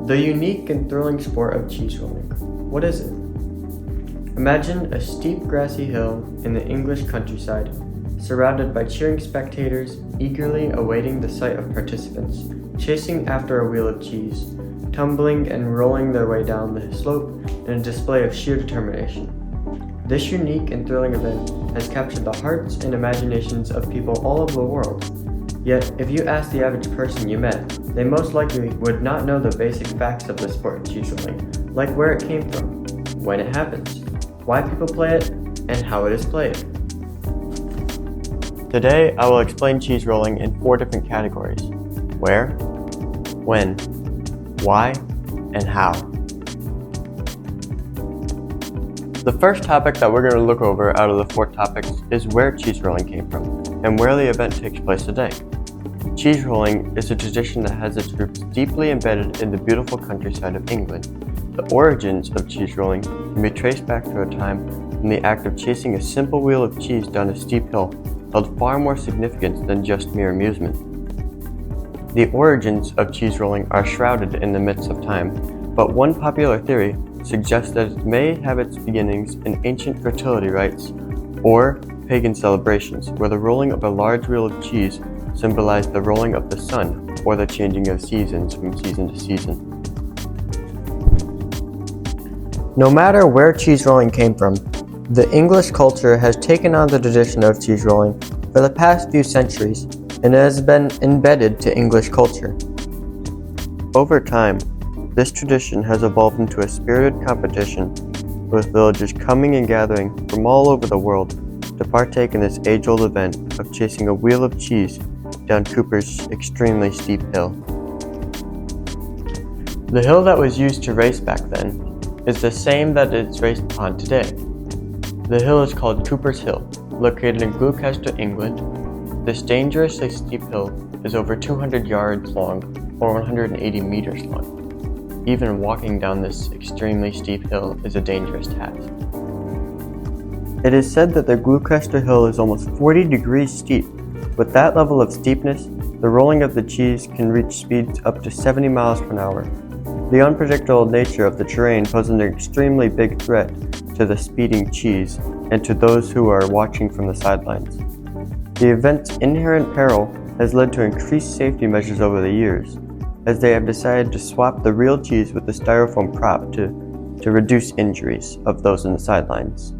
The unique and thrilling sport of cheese rolling. What is it? Imagine a steep grassy hill in the English countryside, surrounded by cheering spectators eagerly awaiting the sight of participants, chasing after a wheel of cheese, tumbling and rolling their way down the slope in a display of sheer determination. This unique and thrilling event has captured the hearts and imaginations of people all over the world. Yet, if you ask the average person you met, they most likely would not know the basic facts of the sport of cheese rolling, like where it came from, when it happens, why people play it, and how it is played. Today, I will explain cheese rolling in 4 different categories: where, when, why, and how. The first topic that we're going to look over out of the 4 topics is where cheese rolling came from, and where the event takes place today. Cheese rolling is a tradition that has its roots deeply embedded in the beautiful countryside of England. The origins of cheese rolling can be traced back to a time when the act of chasing a simple wheel of cheese down a steep hill held far more significance than just mere amusement. The origins of cheese rolling are shrouded in the mists of time, but one popular theory suggests that it may have its beginnings in ancient fertility rites or pagan celebrations, where the rolling of a large wheel of cheese symbolized the rolling of the sun or the changing of seasons from season to season. No matter where cheese rolling came from, the English culture has taken on the tradition of cheese rolling for the past few centuries, and it has been embedded to English culture. Over time, this tradition has evolved into a spirited competition, with villagers coming and gathering from all over the world to partake in this age-old event of chasing a wheel of cheese down Cooper's extremely steep hill. The hill that was used to race back then is the same that it's raced upon today. The hill is called Cooper's Hill, located in Gloucester, England. This dangerously steep hill is over 200 yards long, or 180 meters long. Even walking down this extremely steep hill is a dangerous task. It is said that the Gloucester Hill is almost 40 degrees steep. With that level of steepness, the rolling of the cheese can reach speeds up to 70 miles per hour. The unpredictable nature of the terrain poses an extremely big threat to the speeding cheese and to those who are watching from the sidelines. The event's inherent peril has led to increased safety measures over the years, as they have decided to swap the real cheese with the styrofoam prop to reduce injuries of those in the sidelines.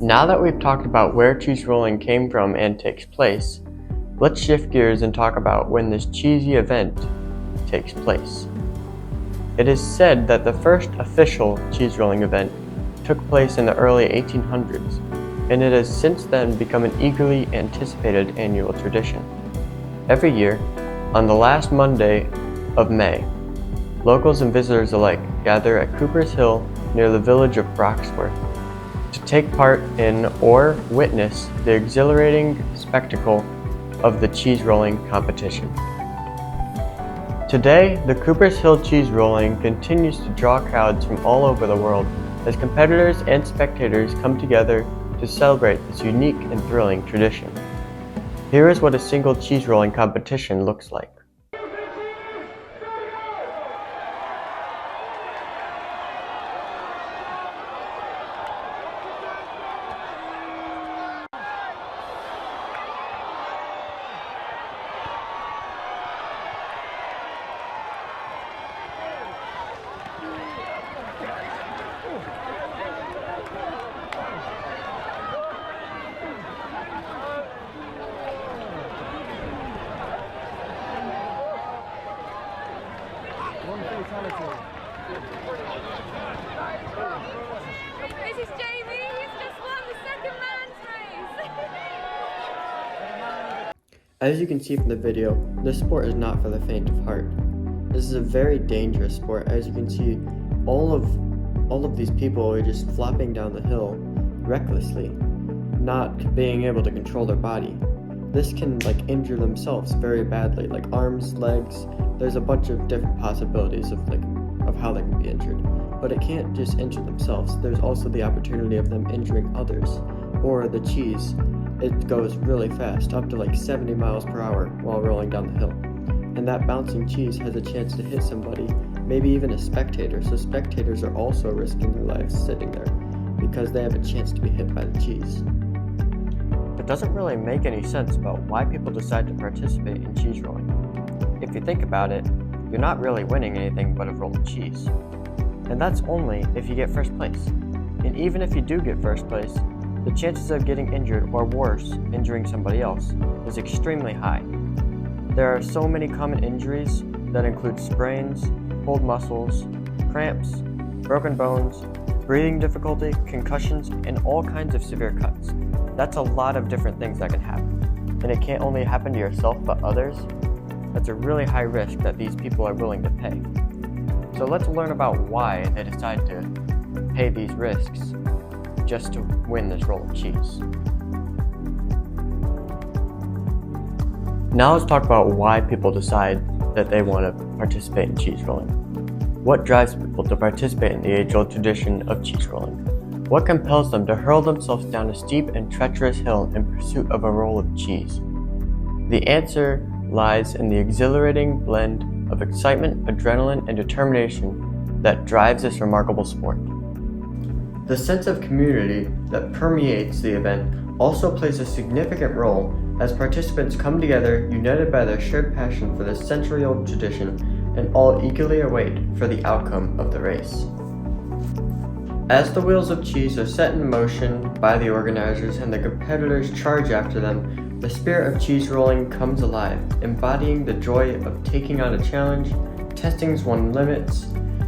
Now that we've talked about where cheese rolling came from and takes place, let's shift gears and talk about when this cheesy event takes place. It is said that the first official cheese rolling event took place in the early 1800s, and it has since then become an eagerly anticipated annual tradition. Every year, on the last Monday of May, locals and visitors alike gather at Cooper's Hill near the village of Broxworth to take part in or witness the exhilarating spectacle of the cheese rolling competition. Today, the Cooper's Hill cheese rolling continues to draw crowds from all over the world as competitors and spectators come together to celebrate this unique and thrilling tradition. Here is what a single cheese rolling competition looks like. This is Jamie, he's just won the second man's race. As you can see from the video, this sport is not for the faint of heart. This is a very dangerous sport. As you can see, all of these people are just flopping down the hill recklessly, not being able to control their body. This can injure themselves very badly, like arms, legs. There's a bunch of different possibilities of how they can be injured. But it can't just injure themselves. There's also the opportunity of them injuring others. Or the cheese, it goes really fast, up to 70 miles per hour while rolling down the hill. and that bouncing cheese has a chance to hit somebody, maybe even a spectator, so spectators are also risking their lives sitting there because they have a chance to be hit by the cheese. It doesn't really make any sense about why people decide to participate in cheese rolling. If you think about it, you're not really winning anything but a roll of cheese. And that's only if you get first place. And even if you do get first place, the chances of getting injured or worse, injuring somebody else, is extremely high. There are so many common injuries that include sprains, pulled muscles, cramps, broken bones, breathing difficulty, concussions, and all kinds of severe cuts. That's a lot of different things that can happen. And it can't only happen to yourself but others. That's a really high risk that these people are willing to pay. So let's learn about why they decide to pay these risks just to win this roll of cheese. Now let's talk about why people decide that they want to participate in cheese rolling. What drives people to participate in the age-old tradition of cheese rolling? What compels them to hurl themselves down a steep and treacherous hill in pursuit of a roll of cheese? The answer lies in the exhilarating blend of excitement, adrenaline, and determination that drives this remarkable sport. The sense of community that permeates the event also plays a significant role as participants come together united by their shared passion for this century-old tradition and all eagerly await for the outcome of the race. As the wheels of cheese are set in motion by the organizers and the competitors charge after them, the spirit of cheese rolling comes alive, embodying the joy of taking on a challenge, testing one's limits,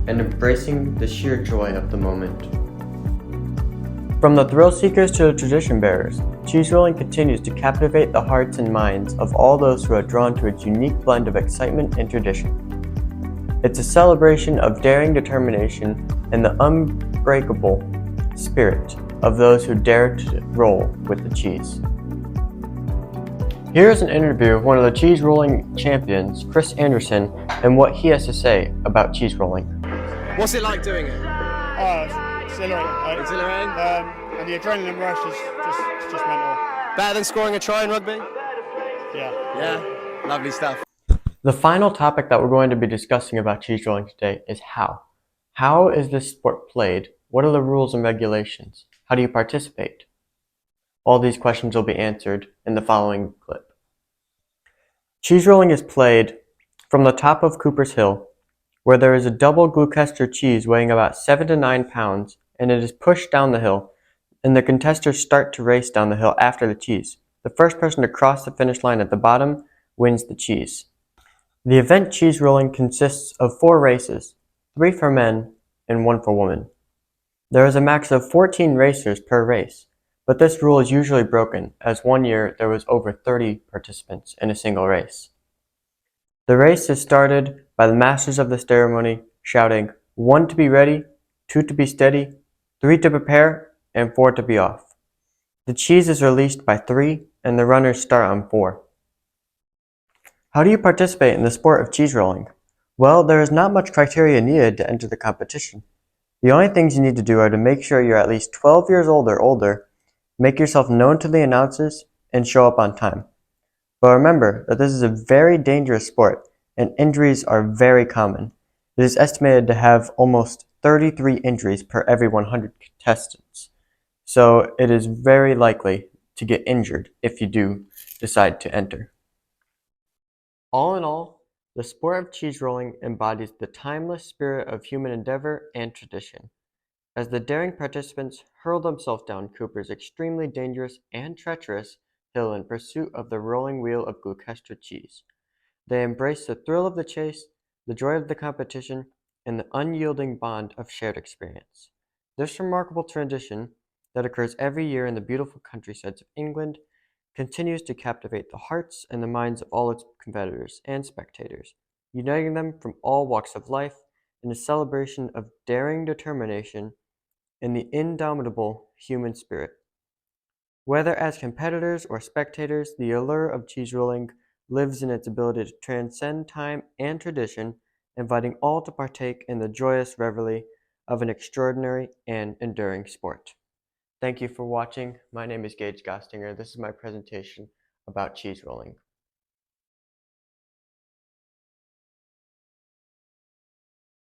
and embracing the sheer joy of the moment. From the thrill seekers to the tradition bearers, cheese rolling continues to captivate the hearts and minds of all those who are drawn to its unique blend of excitement and tradition. It's a celebration of daring determination and the unbreakable spirit of those who dare to roll with the cheese. Here is an interview of one of the cheese rolling champions, Chris Anderson, and what he has to say about cheese rolling. What's it like doing it? It's exhilarating. Exhilarating? And the adrenaline rush is just mental. Better than scoring a try in rugby? Yeah. Yeah, lovely stuff. The final topic that we're going to be discussing about cheese rolling today is how. How is this sport played? What are the rules and regulations? How do you participate? All these questions will be answered in the following clip. Cheese rolling is played from the top of Cooper's Hill, where there is a double Gloucester cheese weighing about 7 to 9 pounds, and it is pushed down the hill, and the contestants start to race down the hill after the cheese. The first person to cross the finish line at the bottom wins the cheese. The event cheese rolling consists of 4 races, 3 for men and 1 for women. There is a max of 14 racers per race, but this rule is usually broken, as one year there was over 30 participants in a single race. The race is started by the masters of the ceremony shouting 1 to be ready, 2 to be steady, 3 to prepare, and 4 to be off. The cheese is released by 3 and the runners start on 4. How do you participate in the sport of cheese rolling? Well, there is not much criteria needed to enter the competition. The only things you need to do are to make sure you're at least 12 years old or older, make yourself known to the announcers, and show up on time. But remember that this is a very dangerous sport, and injuries are very common. It is estimated to have almost 33 injuries per every 100 contestants. So it is very likely to get injured if you do decide to enter. All in all, the sport of cheese rolling embodies the timeless spirit of human endeavor and tradition. As the daring participants hurl themselves down Cooper's extremely dangerous and treacherous hill in pursuit of the rolling wheel of Gloucester cheese, they embrace the thrill of the chase, the joy of the competition, and the unyielding bond of shared experience. This remarkable tradition that occurs every year in the beautiful countrysides of England continues to captivate the hearts and the minds of all its competitors and spectators, uniting them from all walks of life in a celebration of daring determination and the indomitable human spirit. Whether as competitors or spectators, the allure of cheese rolling lives in its ability to transcend time and tradition, inviting all to partake in the joyous revelry of an extraordinary and enduring sport. Thank you for watching. My name is Gage. This is my presentation about cheese rolling.